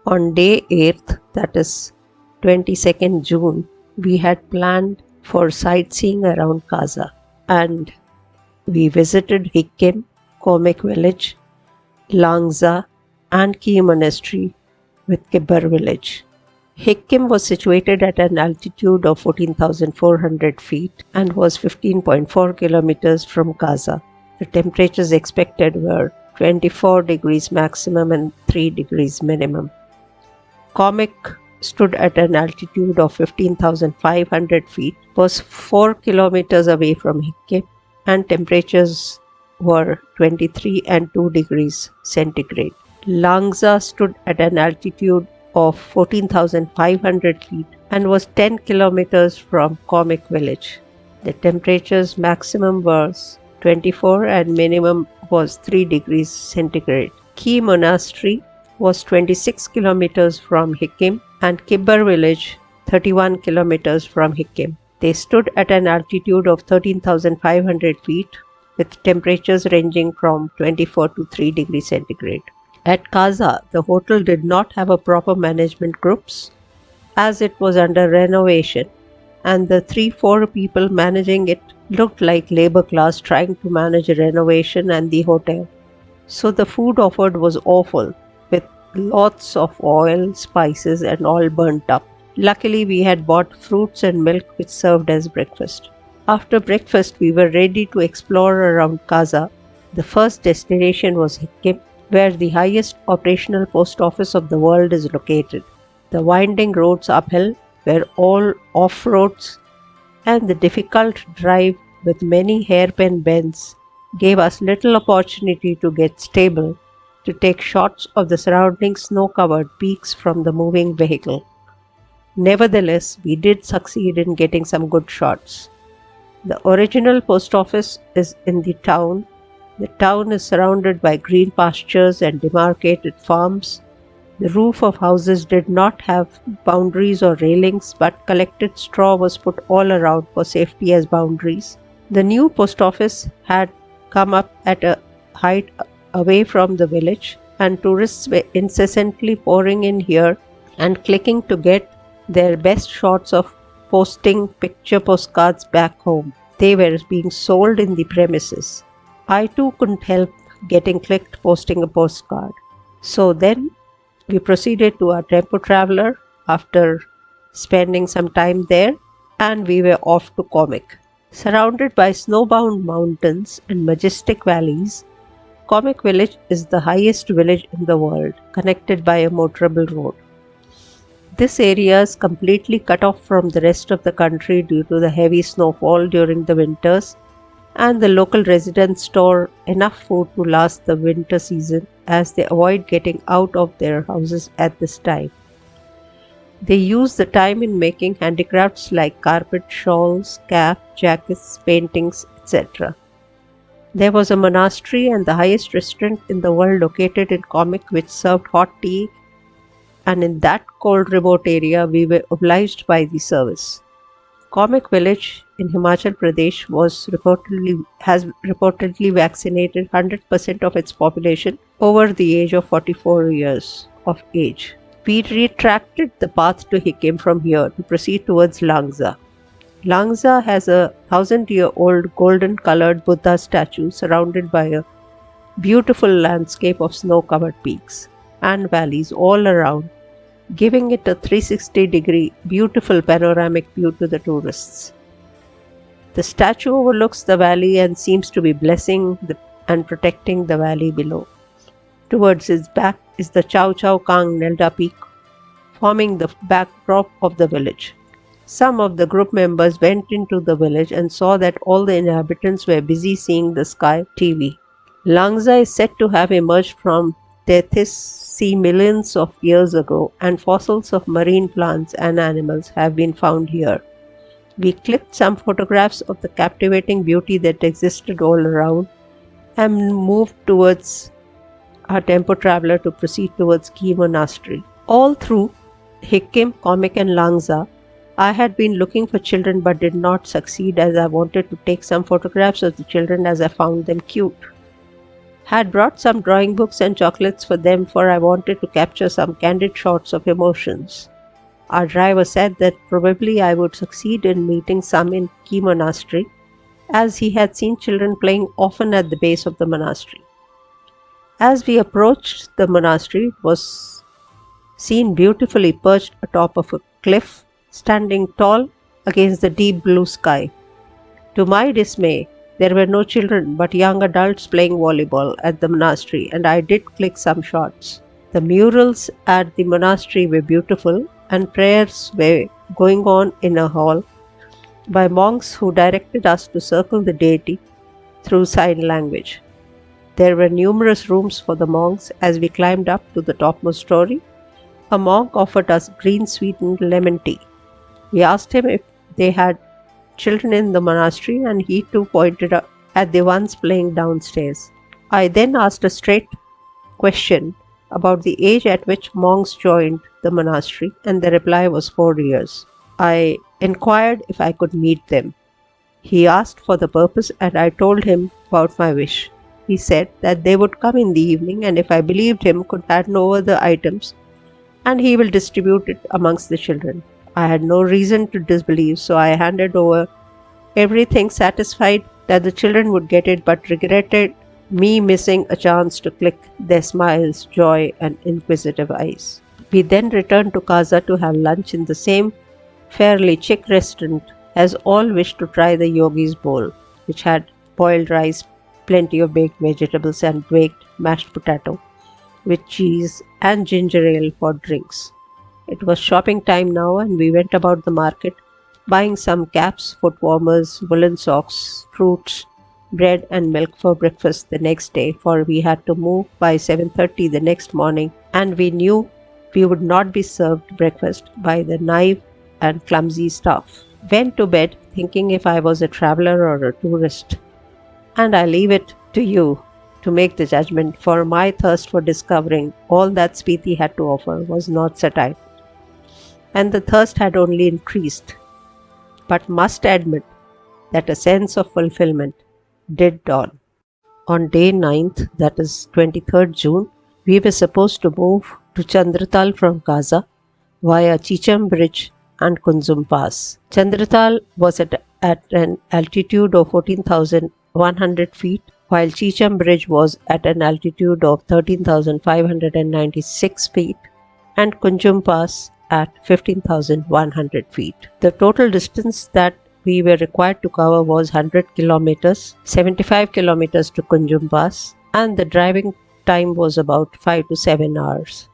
On day 8th, that is 22nd June, we had planned for sightseeing around Kaza, and we visited Hikkim, Comic Village, Langza, and Key Monastery with Kibbar village. Hikkim was situated at an altitude of 14,400 feet and was 15.4 kilometers from Gaza. The temperatures expected were 24 degrees maximum and 3 degrees minimum. Comic stood at an altitude of 15,500 feet, was 4 kilometers away from Hikkim, and temperatures were 23 and 2 degrees centigrade. Langza stood at an altitude of 14,500 feet and was 10 kilometers from Comic village. The temperatures maximum was 24 and minimum was 3 degrees centigrade. Key Monastery was 26 kilometers from Hikkim and Kibbar village 31 kilometers from Hikkim. They stood at an altitude of 13,500 feet with temperatures ranging from 24 to 3 degrees centigrade. At Kaza, the hotel did not have a proper management groups as it was under renovation, and the 3-4 people managing it looked like labor class trying to manage a renovation and the hotel. So the food offered was awful, with lots of oil, spices and all burnt up. Luckily we had bought fruits and milk which served as breakfast. After breakfast we were ready to explore around Kaza. The first destination was Hikkim, where the highest operational post office of the world is located. The winding roads uphill were all off-roads, and the difficult drive with many hairpin bends gave us little opportunity to get stable, to take shots of the surrounding snow-covered peaks from the moving vehicle. Nevertheless, we did succeed in getting some good shots. The original post office is in the town. The town is surrounded by green pastures and demarcated farms. The roof of houses did not have boundaries or railings, but collected straw was put all around for safety as boundaries. The new post office had come up at a height away from the village, and tourists were incessantly pouring in here and clicking to get their best shots of posting picture postcards back home. They were being sold in the premises. I too couldn't help getting clicked posting a postcard. So then we proceeded to our tempo traveler after spending some time there, and we were off to Comic. Surrounded by snowbound mountains and majestic valleys, Comic village is the highest village in the world, connected by a motorable road. This area is completely cut off from the rest of the country due to the heavy snowfall during the winters, and the local residents store enough food to last the winter season as they avoid getting out of their houses at this time. They use the time in making handicrafts like carpet, shawls, cap, jackets, paintings, etc. There was a monastery and the highest restaurant in the world located in Comic which served hot tea, and in that cold remote area we were obliged by the service. Comic village in Himachal Pradesh has reportedly vaccinated 100% of its population over the age of 44 years of age. We retracted the path to Hikkim from here to proceed towards Langza. Langza has a 1,000-year-old golden-colored Buddha statue surrounded by a beautiful landscape of snow-covered peaks and valleys all around, giving it a 360-degree beautiful panoramic view to the tourists. The statue overlooks the valley and seems to be blessing and protecting the valley below. Towards its back is the Chow Chow Kang Nelda Peak, forming the backdrop of the village. Some of the group members went into the village and saw that all the inhabitants were busy seeing the sky TV. Langza is said to have emerged from Tethys Sea millions of years ago, and fossils of marine plants and animals have been found here. We clicked some photographs of the captivating beauty that existed all around and moved towards our tempo traveler to proceed towards Key Monastery. All through Hikkim, Comic and Langza, I had been looking for children but did not succeed, as I wanted to take some photographs of the children as I found them cute. Had brought some drawing books and chocolates for them, for I wanted to capture some candid shots of emotions. Our driver said that probably I would succeed in meeting some in Key Monastery, as he had seen children playing often at the base of the monastery. As we approached the monastery, it was seen beautifully perched atop of a cliff, standing tall against the deep blue sky. To my dismay, there were no children but young adults playing volleyball at the monastery, and I did click some shots. The murals at the monastery were beautiful, and prayers were going on in a hall by monks who directed us to circle the deity through sign language. There were numerous rooms for the monks. As we climbed up to the topmost story, a monk offered us green sweetened lemon tea. We asked him if they had children in the monastery, and he too pointed at the ones playing downstairs. I then asked a straight question about the age at which monks joined the monastery, and the reply was 4 years. I inquired if I could meet them. He asked for the purpose, and I told him about my wish. He said that they would come in the evening, and if I believed him, could hand over the items, and he will distribute it amongst the children. I had no reason to disbelieve, so I handed over everything, satisfied that the children would get it, but regretted me missing a chance to click their smiles, joy, and inquisitive eyes. We then returned to Casa to have lunch in the same fairly chic restaurant, as all wished to try the yogi's bowl, which had boiled rice, plenty of baked vegetables, and baked mashed potato, with cheese and ginger ale for drinks. It was shopping time now, and we went about the market, buying some caps, foot warmers, woolen socks, fruits, bread and milk for breakfast the next day, for we had to move by 7:30 the next morning, and we knew we would not be served breakfast by the naive and clumsy staff. Went to bed thinking if I was a traveler or a tourist, and I leave it to you to make the judgment, for my thirst for discovering all that Spiti had to offer was not satire, and the thirst had only increased, but must admit that a sense of fulfillment did dawn. On day 9th, that is 23rd June, we were supposed to move to Chandratal from Gaza via Chicham Bridge and Kunzum Pass. Chandratal was at an altitude of 14,100 feet, while Chicham Bridge was at an altitude of 13,596 feet, and Kunjum Pass at 15,100 feet. The total distance that we were required to cover was 100 kilometers, 75 kilometers to Kunjum Pass, and the driving time was about 5 to 7 hours.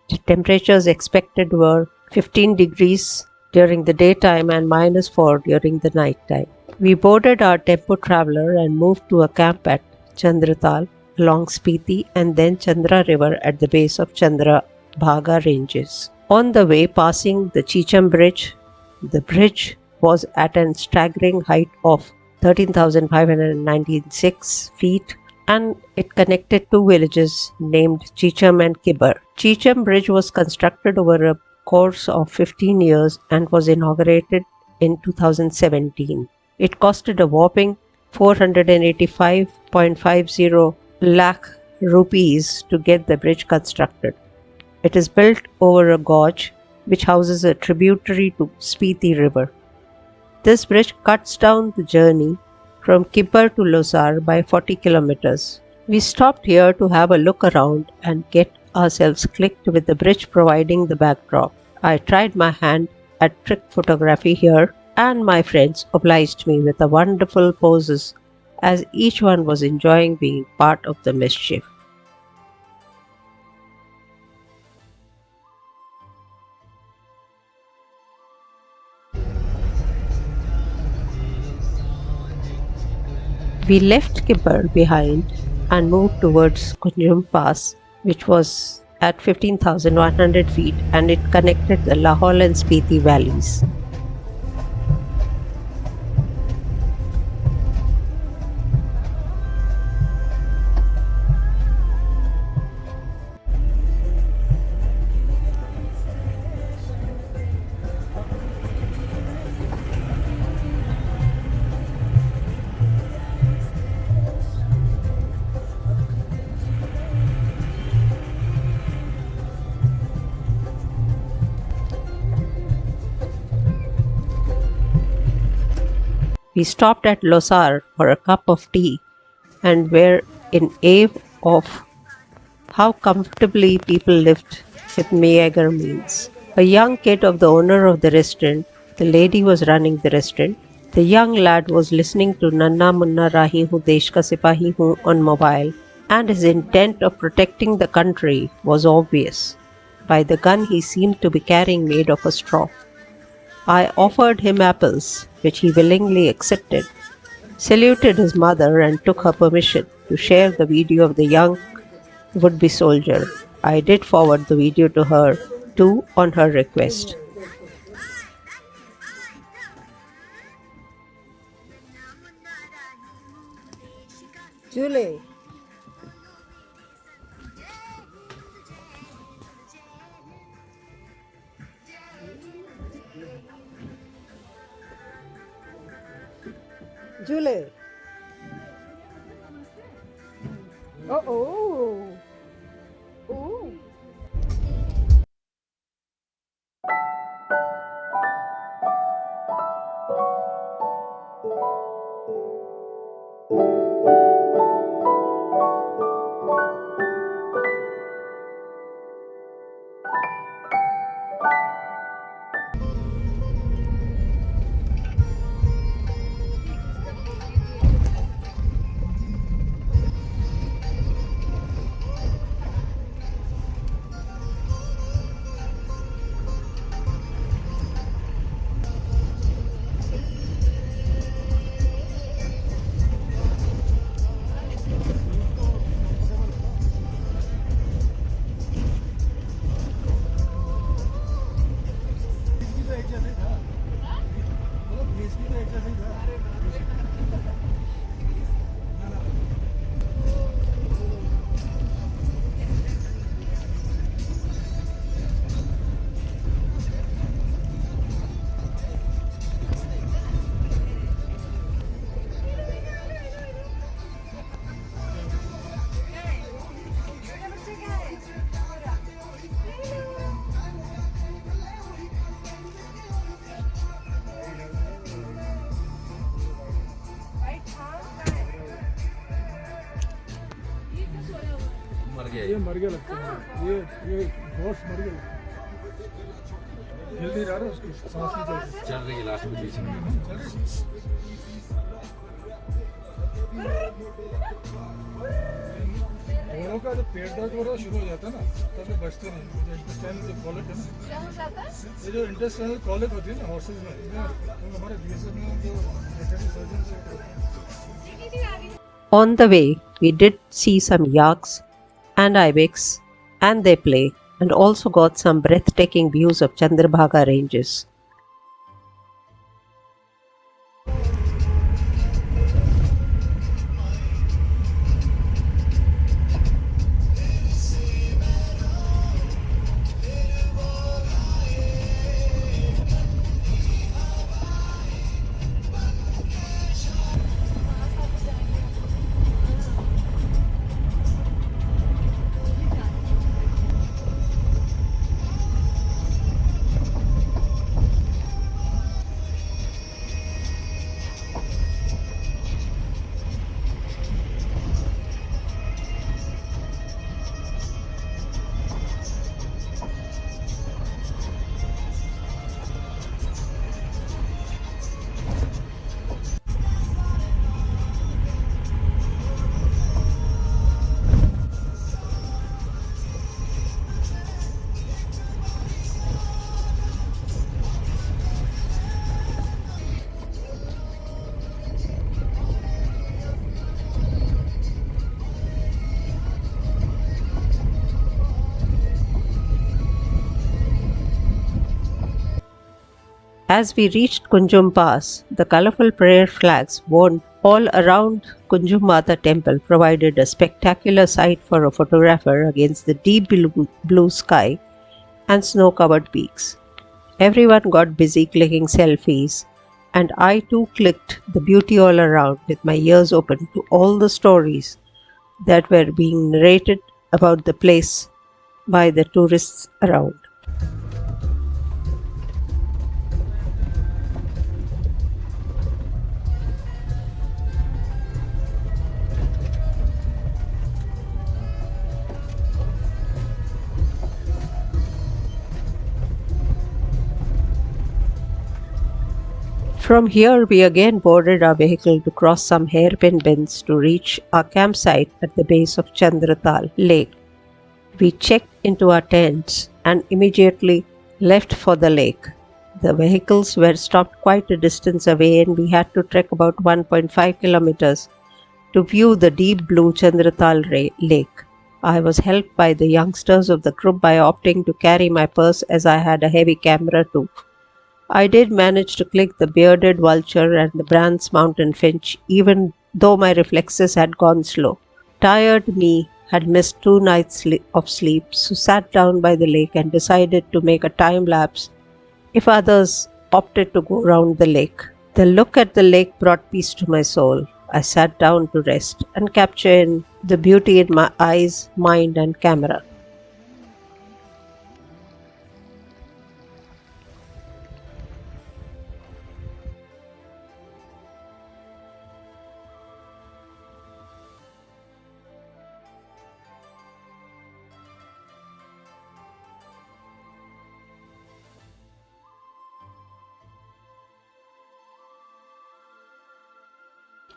The temperatures expected were 15 degrees during the daytime and -4 during the night time. We boarded our tempo traveler and moved to a camp at Chandratal along Spiti, and then Chandra River at the base of Chandra Bhaga ranges. On the way, passing the Chicham Bridge, the bridge was at a staggering height of 13,596 feet, and it connected two villages named Chicham and Kibber. Chicham Bridge was constructed over a course of 15 years and was inaugurated in 2017. It costed a whopping 485.50 lakh rupees to get the bridge constructed. It is built over a gorge which houses a tributary to Spiti River. This bridge cuts down the journey from Kibber to Losar by 40 kilometers. We stopped here to have a look around and get ourselves clicked with the bridge providing the backdrop. I tried my hand at trick photography here, and my friends obliged me with the wonderful poses as each one was enjoying being part of the mischief. We left Kibber behind and moved towards Kunjum Pass, which was at 15,100 feet, and it connected the Lahore and Spiti valleys. We stopped at Losar for a cup of tea and were in awe of how comfortably people lived with Meager meals. A young kid of the owner of the restaurant, the lady was running the restaurant. The young lad was listening to Nanna Munna Rahi Hu Desh Ka Sipahi Hu on mobile, and his intent of protecting the country was obvious by the gun he seemed to be carrying made of a straw. I offered him apples, which he willingly accepted, saluted his mother, and took her permission to share the video of the young would be soldier. I did forward the video to her too on her request. Julie. Julie. Oh. Oh. ये मर गया लगता है ये horse मर गया हिल नहीं रहा ना उसकी सांस नहीं चल रही है लास्ट में बीच में दोनों का जब पेट दर्द हो रहा शुरू हो जाता है ना तब ये बचते नहीं जो इंटेस्टाइनल जो कॉलिक है ना ये जो इंटेस्टाइनल कॉलिक होती है ना हॉर्सेस में हमारे बीएसएफ में जो वेटरनरी सर्जन से On the way, we did see some yaks and ibex and their play, and also got some breathtaking views of Chandrabhaga ranges. As we reached Kunjum Pass, the colorful prayer flags worn all around Kunjum Mata temple provided a spectacular sight for a photographer against the deep blue sky and snow-covered peaks. Everyone got busy clicking selfies, and I too clicked the beauty all around with my ears open to all the stories that were being narrated about the place by the tourists around. From here, we again boarded our vehicle to cross some hairpin bends to reach our campsite at the base of Chandratal Lake. We checked into our tents and immediately left for the lake. The vehicles were stopped quite a distance away and we had to trek about 1.5 kilometers to view the deep blue Chandratal Lake. I was helped by the youngsters of the group by opting to carry my purse as I had a heavy camera too. I did manage to click the bearded vulture and the bronze mountain finch even though my reflexes had gone slow. Tired me had missed 2 nights of sleep, so sat down by the lake and decided to make a time lapse if others opted to go round the lake. The look at the lake brought peace to my soul. I sat down to rest and capture in the beauty in my eyes, mind, and camera.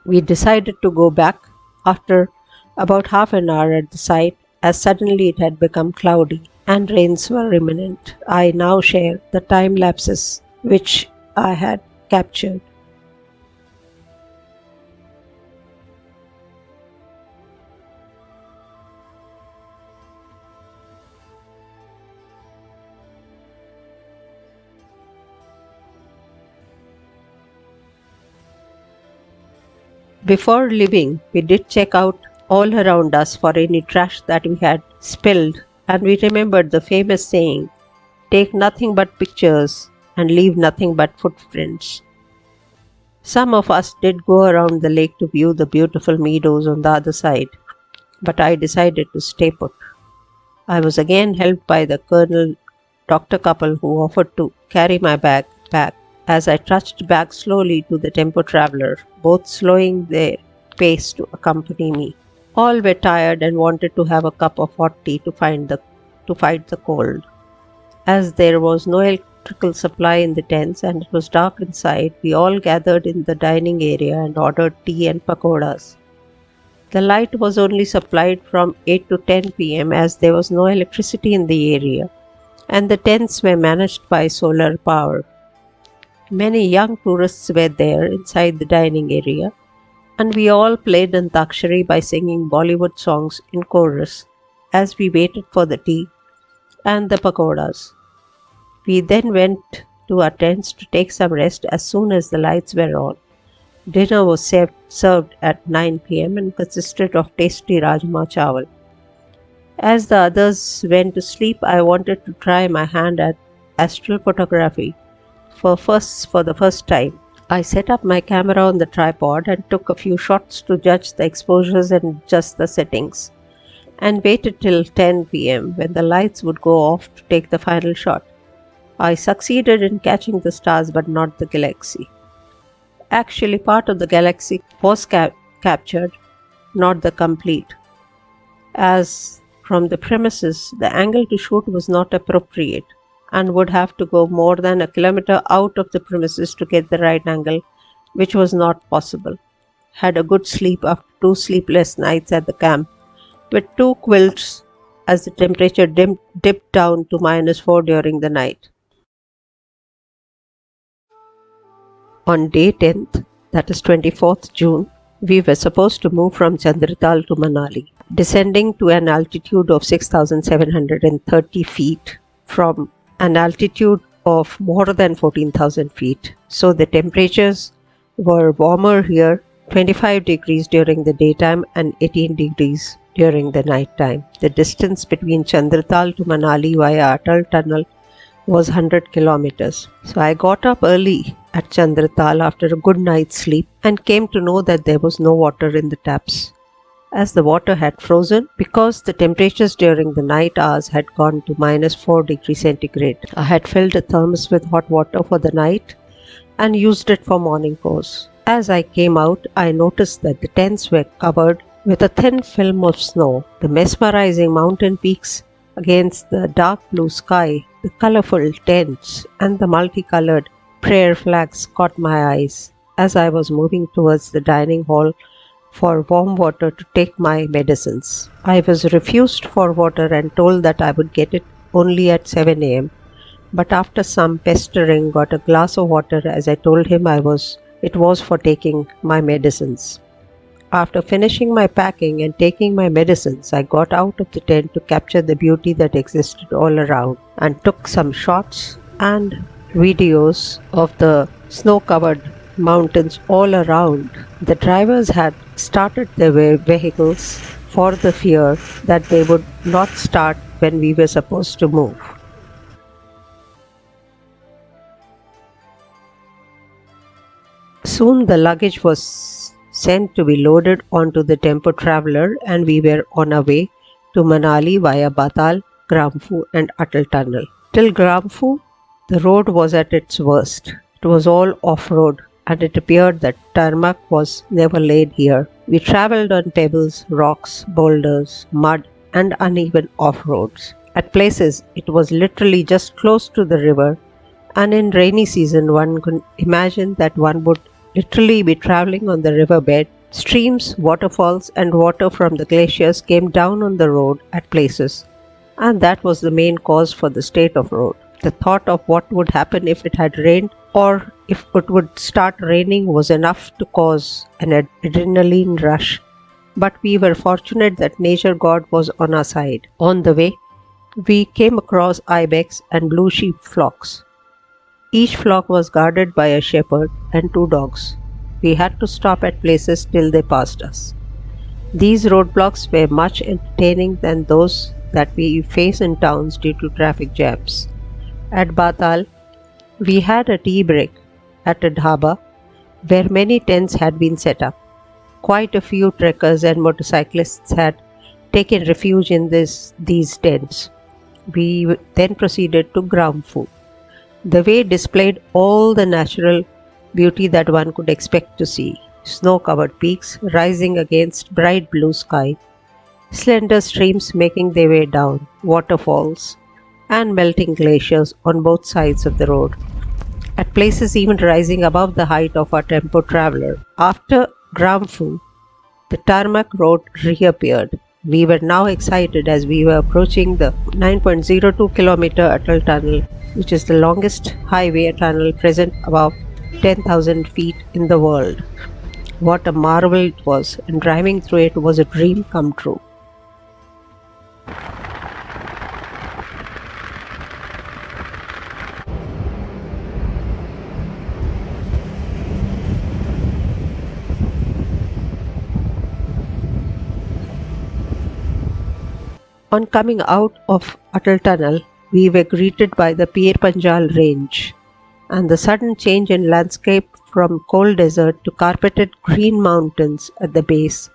We decided to go back after about half an hour at the site, as suddenly it had become cloudy and rains were imminent. I now share the time lapses which I had captured. Before leaving, we did check out all around us for any trash that we had spilled, and we remembered the famous saying, "Take nothing but pictures and leave nothing but footprints." Some of us did go around the lake to view the beautiful meadows on the other side, but I decided to stay put. I was again helped by the Colonel doctor couple who offered to carry my bag back as I trudged back slowly to the tempo traveler, both slowing their pace to accompany me. All were tired and wanted to have a cup of hot tea to fight the cold. As there was no electrical supply in the tents and it was dark inside, we all gathered in the dining area and ordered tea and pakoras. The light was only supplied from 8 to 10 p.m. as there was no electricity in the area, and the tents were managed by solar power. Many young tourists were there inside the dining area, and we all played Antakshari by singing Bollywood songs in chorus as we waited for the tea and the pakoras. We then went to our tents to take some rest as soon as the lights were on. Dinner was served at 9 p.m. and consisted of tasty rajma chawal. As the others went to sleep, I wanted to try my hand at astral photography for the first time. I set up my camera on the tripod and took a few shots to judge the exposures and adjust the settings, and waited till 10 p.m. when the lights would go off to take the final shot. I succeeded in catching the stars but not the galaxy. Actually, part of the galaxy was captured, not the complete, as from the premises the angle to shoot was not appropriate and would have to go more than a kilometer out of the premises to get the right angle, which was not possible. Had a good sleep after 2 sleepless nights at the camp, with 2 quilts as the temperature dipped down to -4 during the night. On day 10th, that is 24th June, we were supposed to move from Chandratal to Manali, descending to an altitude of 6,730 feet from an altitude of more than 14,000 feet. So the temperatures were warmer here, 25 degrees during the daytime and 18 degrees during the night time. The distance between Chandratal to Manali via Atal Tunnel was 100 kilometers. So I got up early at Chandratal after a good night's sleep and came to know that there was no water in the taps, as the water had frozen because the temperatures during the night hours had gone to -4 degrees centigrade. I had filled a thermos with hot water for the night and used it for morning course. As I came out, I noticed that the tents were covered with a thin film of snow. The mesmerizing mountain peaks against the dark blue sky, the colorful tents, and the multicolored prayer flags caught my eyes as I was moving towards the dining hall for warm water to take my medicines. I was refused for water and told that I would get it only at 7 a.m. But after some pestering got a glass of water as I told him it was for taking my medicines. After finishing my packing and taking my medicines, I got out of the tent to capture the beauty that existed all around and took some shots and videos of the snow-covered mountains all around. The drivers had started their vehicles for the fear that they would not start when we were supposed to move. Soon the luggage was sent to be loaded onto the tempo traveler and we were on our way to Manali via Batal, Gramfu and Atal Tunnel. Till Gramfu, the road was at its worst. It was all off-road and it appeared that tarmac was never laid here. We travelled on pebbles, rocks, boulders, mud and uneven off-roads. At places, it was literally just close to the river, and in rainy season one could imagine that one would literally be travelling on the riverbed. Streams, waterfalls and water from the glaciers came down on the road at places, and that was the main cause for the state of road. The thought of what would happen if it had rained or if it would start raining was enough to cause an adrenaline rush. But we were fortunate that nature god was on our side. On the way, we came across ibex and blue sheep flocks. Each flock was guarded by a shepherd and 2 dogs. We had to stop at places till they passed us. These roadblocks were much entertaining than those that we face in towns due to traffic jams. At Batal, we had a tea break at a dhaba where many tents had been set up. Quite a few trekkers and motorcyclists had taken refuge in these tents. We then proceeded to Gramfu. The way displayed all the natural beauty that one could expect to see. Snow-covered peaks rising against bright blue sky, slender streams making their way down, waterfalls, and melting glaciers on both sides of the road. At places even rising above the height of our tempo traveler. After Gramfu, the tarmac road reappeared. We were now excited as we were approaching the 9.02 kilometer Atal Tunnel, which is the longest highway tunnel present above 10,000 feet in the world. What a marvel it was, and driving through it was a dream come true. On coming out of Atal Tunnel, we were greeted by the Pir Panjal range, and the sudden change in landscape from cold desert to carpeted green mountains at the base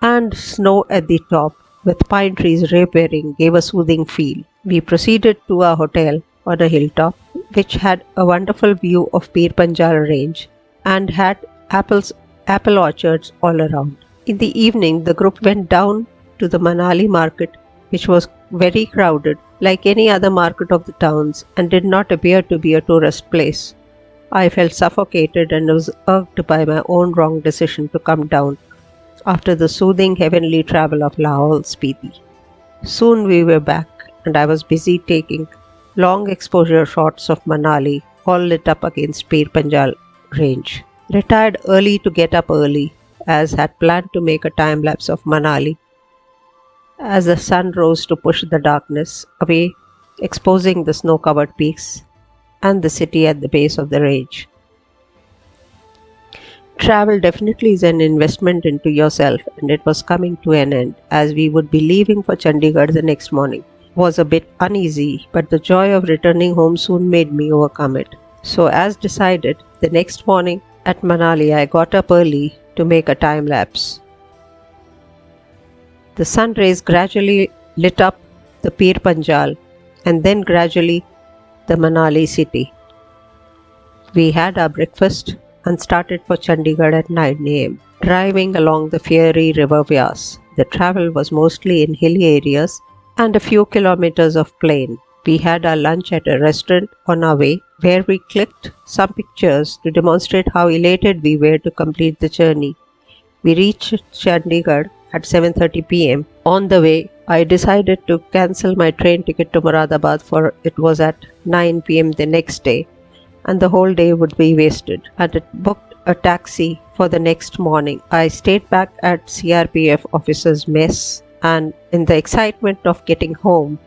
and snow at the top with pine trees reappearing gave a soothing feel. We proceeded to our hotel on a hilltop which had a wonderful view of Pir Panjal range and had apple orchards all around. In the evening, the group went down to the Manali market, which was very crowded like any other market of the towns and did not appear to be a tourist place. I felt suffocated and was irked by my own wrong decision to come down after the soothing heavenly travel of Lahore Spiti. Soon we were back and I was busy taking long exposure shots of Manali all lit up against Pir Panjal range. Retired early to get up early, as had planned to make a time lapse of Manali as the sun rose to push the darkness away, exposing the snow-covered peaks and the city at the base of the range. Travel definitely is an investment into yourself, and it was coming to an end as we would be leaving for Chandigarh the next morning. It was a bit uneasy, but the joy of returning home soon made me overcome it. So as decided, the next morning at Manali I got up early to make a time lapse. The sun rays gradually lit up the Pir Panjal and then gradually the Manali city. We had our breakfast and started for Chandigarh at 9 a.m. Driving along the fiery river Vyas. The travel was mostly in hilly areas and a few kilometers of plain. We had our lunch at a restaurant on our way, where we clicked some pictures to demonstrate how elated we were to complete the journey. We reached Chandigarh at 7:30 p.m. On the way, I decided to cancel my train ticket to Moradabad for it was at 9 p.m. the next day and the whole day would be wasted, and it booked a taxi for the next morning. I stayed back at CRPF officers' mess, and in the excitement of getting home,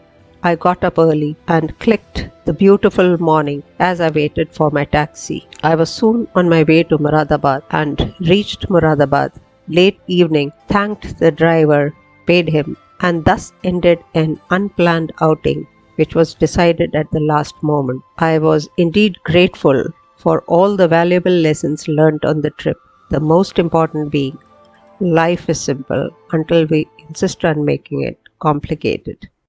I got up early and clicked the beautiful morning as I waited for my taxi. I was soon on my way to Moradabad and reached Moradabad late evening, thanked the driver, paid him, and thus ended an unplanned outing which was decided at the last moment. I was indeed grateful for all the valuable lessons learnt on the trip, the most important being life is simple until we insist on making it complicated.